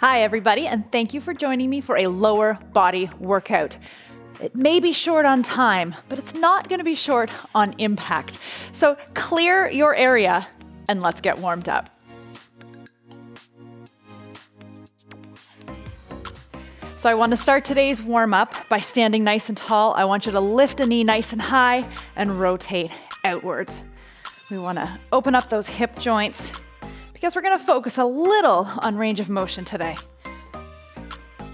Hi everybody, and thank you for joining me for a lower body workout. It may be short on time, but it's not going to be short on impact. So clear your area and let's get warmed up. So I want to start today's warm up by standing nice and tall. I want you to lift a knee nice and high and rotate outwards. We want to open up those hip joints because we're going to focus a little on range of motion today.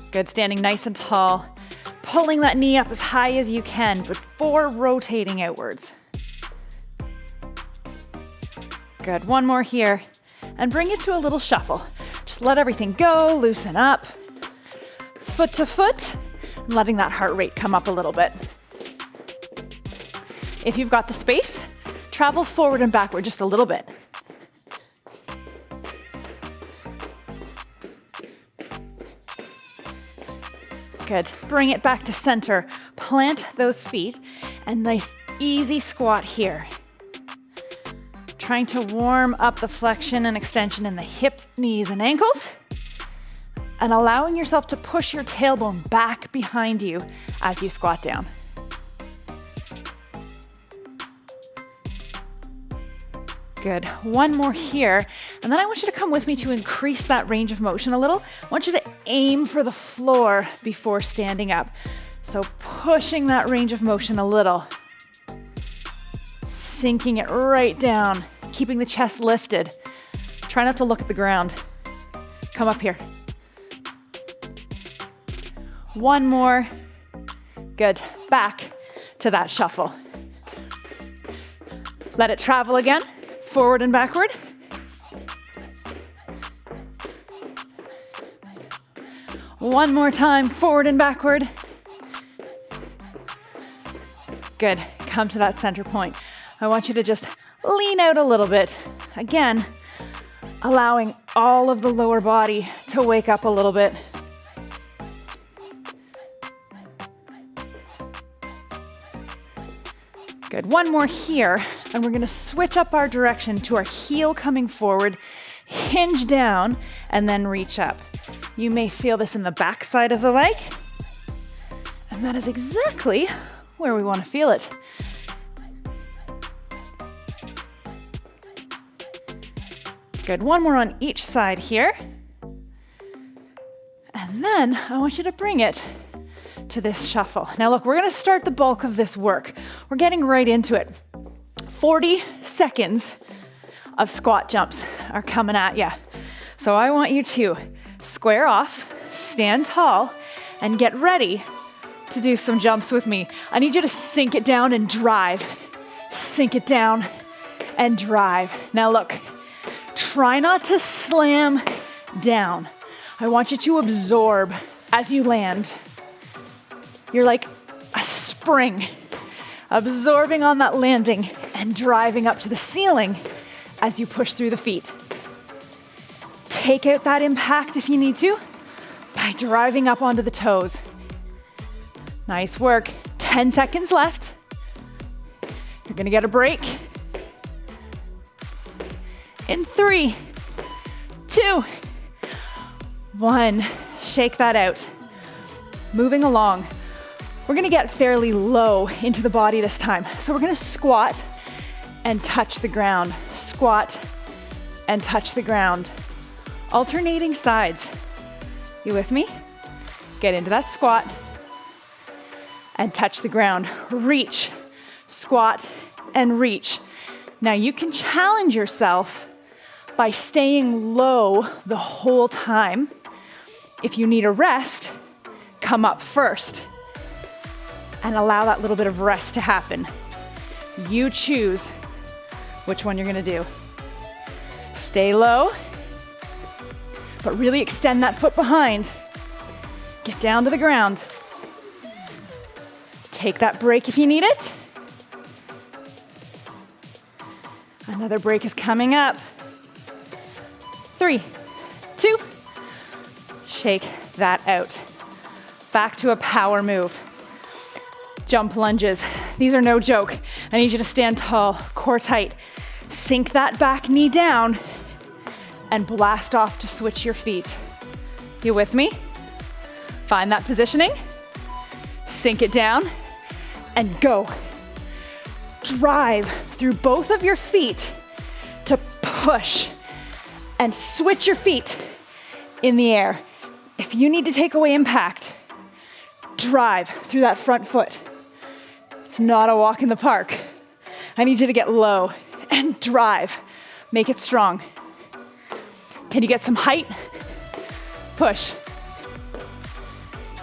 Good, standing nice and tall, pulling that knee up as high as you can before rotating outwards. Good, one more here, and bring it to a little shuffle. Just let everything go, loosen up, foot to foot, and letting that heart rate come up a little bit. If you've got the space, travel forward and backward just a little bit. Good. Bring it back to center. Plant those feet and nice easy squat here. Trying to warm up the flexion and extension in the hips, knees, and ankles. And allowing yourself to push your tailbone back behind you as you squat down. Good. One more here. And then I want you to come with me to increase that range of motion a little. I want you to aim for the floor before standing up. So pushing that range of motion a little. Sinking it right down. Keeping the chest lifted. Try not to look at the ground. Come up here. One more. Good. Back to that shuffle. Let it travel again. Forward and backward. One more time, forward and backward. Good, come to that center point. I want you to just lean out a little bit. Again, allowing all of the lower body to wake up a little bit. Good, one more here, and we're gonna switch up our direction to our heel coming forward, hinge down, and then reach up. You may feel this in the back side of the leg, and that is exactly where we wanna feel it. Good, one more on each side here. And then I want you to bring it to this shuffle. Now look, we're gonna start the bulk of this work. We're getting right into it. 40 seconds of squat jumps are coming at you. So I want you to square off, stand tall, and get ready to do some jumps with me. I need you to sink it down and drive. Sink it down and drive. Now look, try not to slam down. I want you to absorb as you land. You're like a spring, absorbing on that landing and driving up to the ceiling as you push through the feet. Take out that impact if you need to by driving up onto the toes. Nice work. 10 seconds left. You're gonna get a break. In 3, 2, 1. Shake that out. Moving along. We're gonna get fairly low into the body this time. So we're gonna squat and touch the ground. Squat and touch the ground. Alternating sides. You with me? Get into that squat and touch the ground. Reach, squat, and reach. Now you can challenge yourself by staying low the whole time. If you need a rest, come up first. And allow that little bit of rest to happen. You choose which one you're gonna do. Stay low, but really extend that foot behind. Get down to the ground. Take that break if you need it. Another break is coming up. 3, 2, shake that out. Back to a power move. Jump lunges. These are no joke. I need you to stand tall, core tight. Sink that back knee down and blast off to switch your feet. You with me? Find that positioning, sink it down, and go. Drive through both of your feet to push and switch your feet in the air. If you need to take away impact, drive through that front foot. It's not a walk in the park. I need you to get low and drive. Make it strong. Can you get some height? Push.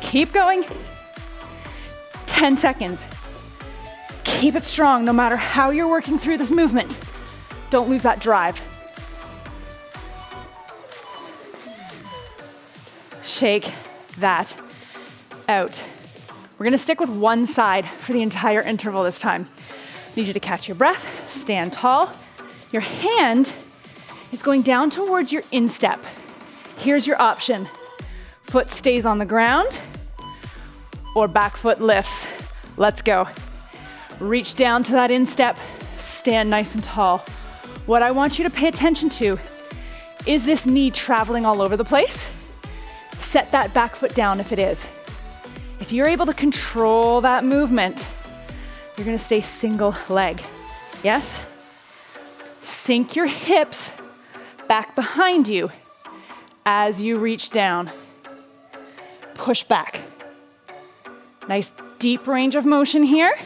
Keep going. 10 seconds. Keep it strong no matter how you're working through this movement. Don't lose that drive. Shake that out. We're gonna stick with one side for the entire interval this time. Need you to catch your breath, stand tall. Your hand is going down towards your instep. Here's your option. Foot stays on the ground or back foot lifts. Let's go. Reach down to that instep, stand nice and tall. What I want you to pay attention to is this knee traveling all over the place. Set that back foot down if it is. If you're able to control that movement, you're gonna stay single leg. Yes? Sink your hips back behind you as you reach down. Push back. Nice deep range of motion here.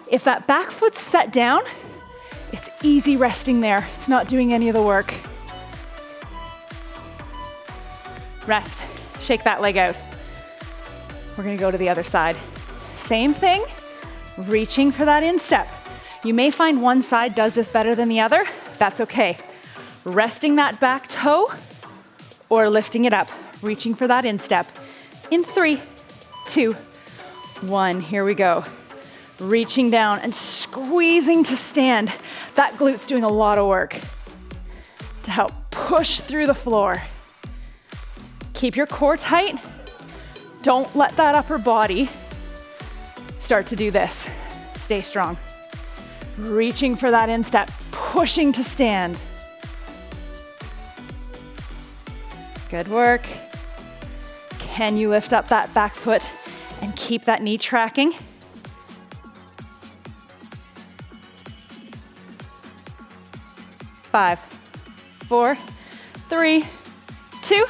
If that back foot's set down, it's easy resting there. It's not doing any of the work. Rest. Shake that leg out. We're gonna go to the other side. Same thing, reaching for that instep. You may find one side does this better than the other. That's okay. Resting that back toe or lifting it up, reaching for that instep. In 3, 2, 1, here we go. Reaching down and squeezing to stand. That glute's doing a lot of work to help push through the floor. Keep your core tight. Don't let that upper body start to do this. Stay strong. Reaching for that instep, pushing to stand. Good work. Can you lift up that back foot and keep that knee tracking? Five, 4, 3, 2.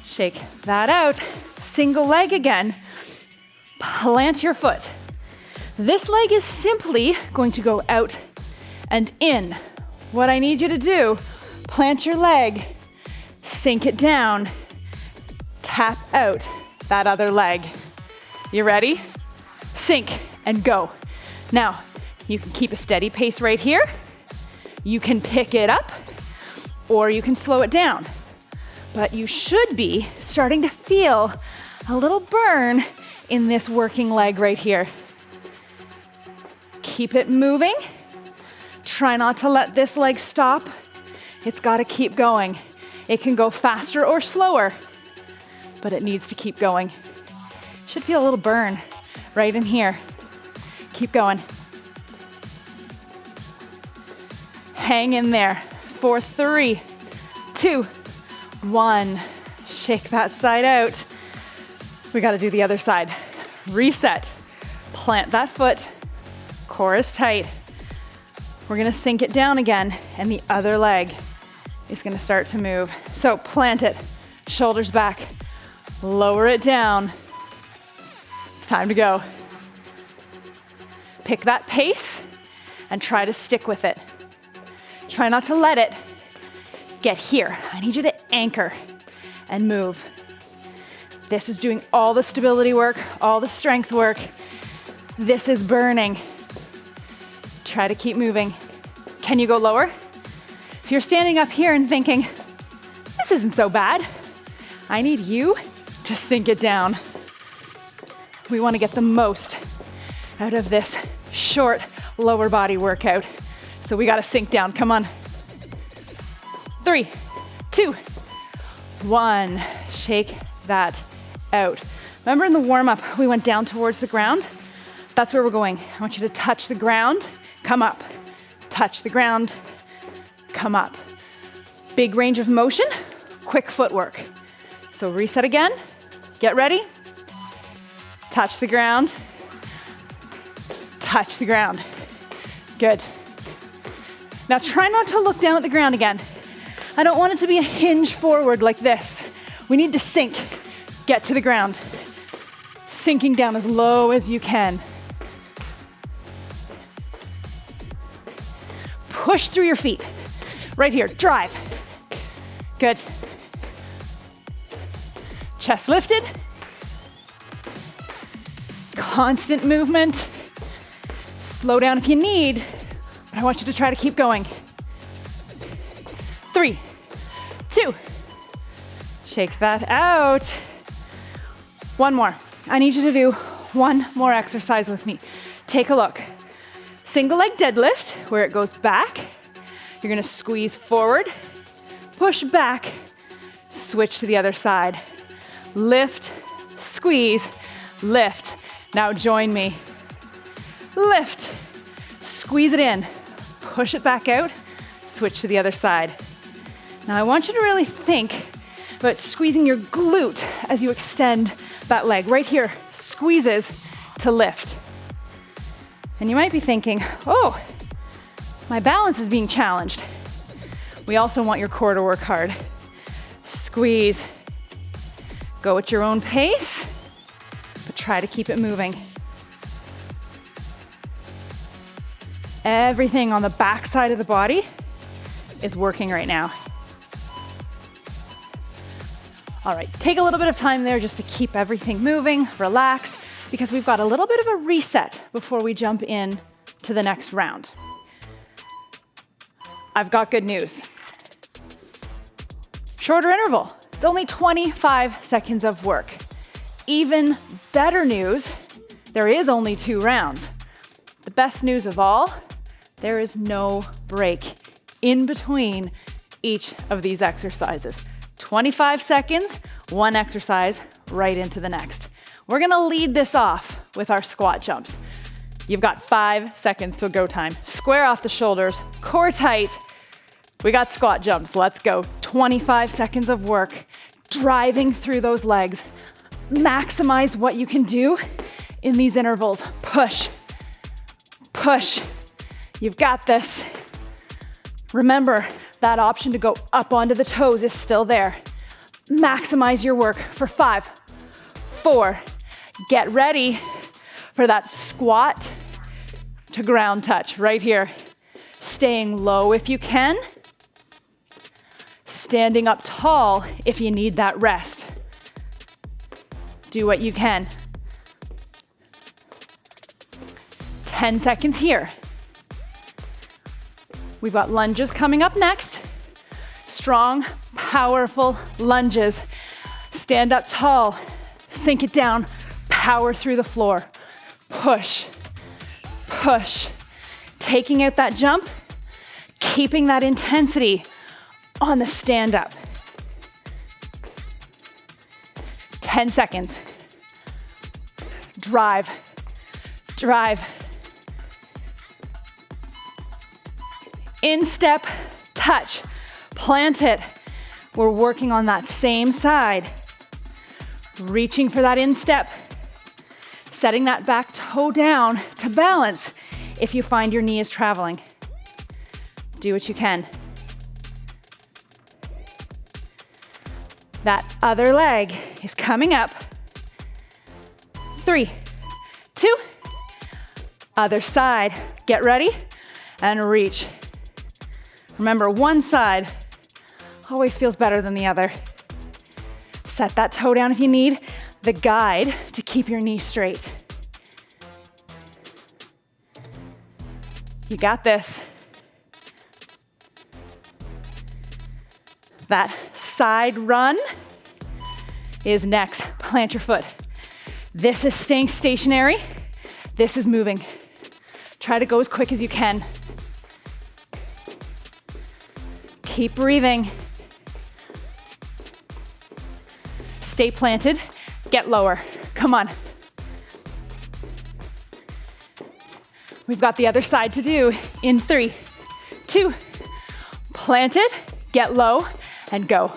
Shake that out. Single leg again. Plant your foot. This leg is simply going to go out and in. What I need you to do, plant your leg, sink it down, tap out that other leg. You ready? Sink and go. Now, you can keep a steady pace right here. You can pick it up or you can slow it down. But you should be starting to feel a little burn in this working leg right here. Keep it moving. Try not to let this leg stop. It's got to keep going. It can go faster or slower, but it needs to keep going. Should feel a little burn right in here. Keep going. Hang in there for 3, 2, 1. Shake that side out. We got to do the other side. Reset. Plant that foot. Core is tight. We're going to sink it down again, and the other leg is going to start to move. So plant it. Shoulders back. Lower it down. It's time to go. Pick that pace and try to stick with it. Try not to let it get here. I need you to anchor and move. This is doing all the stability work, all the strength work. This is burning. Try to keep moving. Can you go lower? If you're standing up here and thinking, this isn't so bad, I need you to sink it down. We want to get the most out of this short lower body workout. So we got to sink down. Come on. 3, 2, 1. Shake that out. Remember in the warm-up, we went down towards the ground? That's where we're going. I want you to touch the ground, come up. Touch the ground, come up. Big range of motion, quick footwork. So reset again, get ready, touch the ground, touch the ground. Good. Now try not to look down at the ground again. I don't want it to be a hinge forward like this. We need to sink, get to the ground. Sinking down as low as you can. Push through your feet. Right here, drive. Good. Chest lifted. Constant movement. Slow down if you need, but I want you to try to keep going. 3, 2. Shake that out. One more. I need you to do one more exercise with me. Take a look. Single leg deadlift, where it goes back. You're gonna squeeze forward, push back, switch to the other side. Lift, squeeze, lift. Now join me. Lift, squeeze it in, push it back out, switch to the other side. Now I want you to really think about squeezing your glute as you extend that leg. Right here, squeezes to lift. And you might be thinking, oh, my balance is being challenged. We also want your core to work hard. Squeeze. Go at your own pace, but try to keep it moving. Everything on the back side of the body is working right now. All right, take a little bit of time there just to keep everything moving, relax, because we've got a little bit of a reset before we jump in to the next round. I've got good news. Shorter interval. It's only 25 seconds of work. Even better news, there is only 2 rounds. The best news of all, there is no break in between each of these exercises. 25 seconds, one exercise, right into the next. We're gonna lead this off with our squat jumps. You've got 5 seconds till go time. Square off the shoulders, core tight. We got squat jumps, let's go. 25 seconds of work, driving through those legs. Maximize what you can do in these intervals. Push, push. You've got this. Remember, that option to go up onto the toes is still there. Maximize your work for 5, 4. Get ready for that squat to ground touch right here. Staying low if you can. Standing up tall if you need that rest. Do what you can. 10 seconds here. We've got lunges coming up next. Strong, powerful lunges. Stand up tall, sink it down, power through the floor. Push, push. Taking out that jump, keeping that intensity on the stand up. 10 seconds. Drive, drive. Instep, touch, plant it. We're working on that same side. Reaching for that instep. Setting that back toe down to balance if you find your knee is traveling. Do what you can. That other leg is coming up. 3, 2. Other side. Get ready and reach. Remember, one side always feels better than the other. Set that toe down if you need the guide to keep your knee straight. You got this. That side run is next. Plant your foot. This is staying stationary. This is moving. Try to go as quick as you can. Keep breathing. Stay planted. Get lower. Come on. We've got the other side to do in 3, 2. Plant it, get low, and go.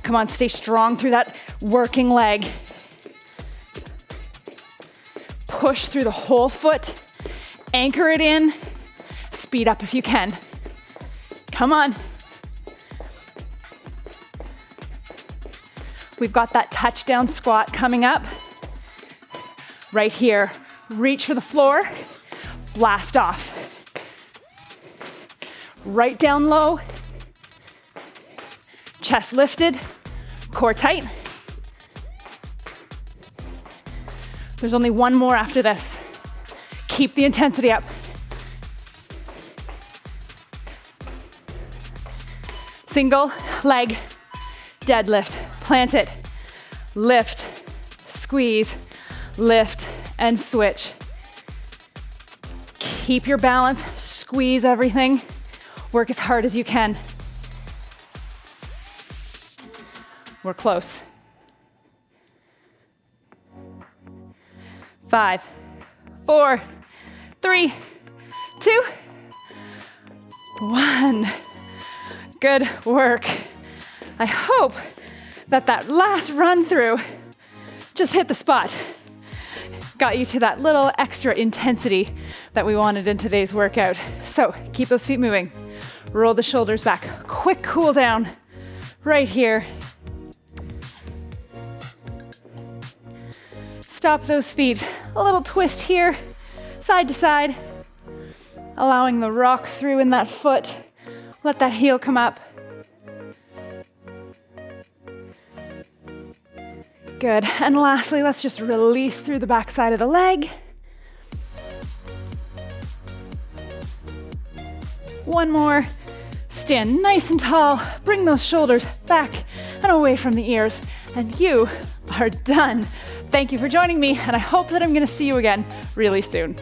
Come on, stay strong through that working leg. Push through the whole foot. Anchor it in. Speed up if you can. Come on. We've got that touchdown squat coming up. Right here. Reach for the floor. Blast off. Right down low. Chest lifted. Core tight. There's only one more after this. Keep the intensity up. Single leg deadlift. Plant it. Lift. Squeeze. Lift and switch. Keep your balance. Squeeze everything. Work as hard as you can. We're close. 5, 4, 3, 2, 1. Good work. I hope that last run through just hit the spot. Got you to that little extra intensity that we wanted in today's workout. So keep those feet moving. Roll the shoulders back. Quick cool down right here. Stop those feet. A little twist here, side to side. Allowing the rock through in that foot. Let that heel come up. Good. And lastly, let's just release through the back side of the leg. One more. Stand nice and tall. Bring those shoulders back and away from the ears. And you are done. Thank you for joining me, and I hope that I'm going to see you again really soon.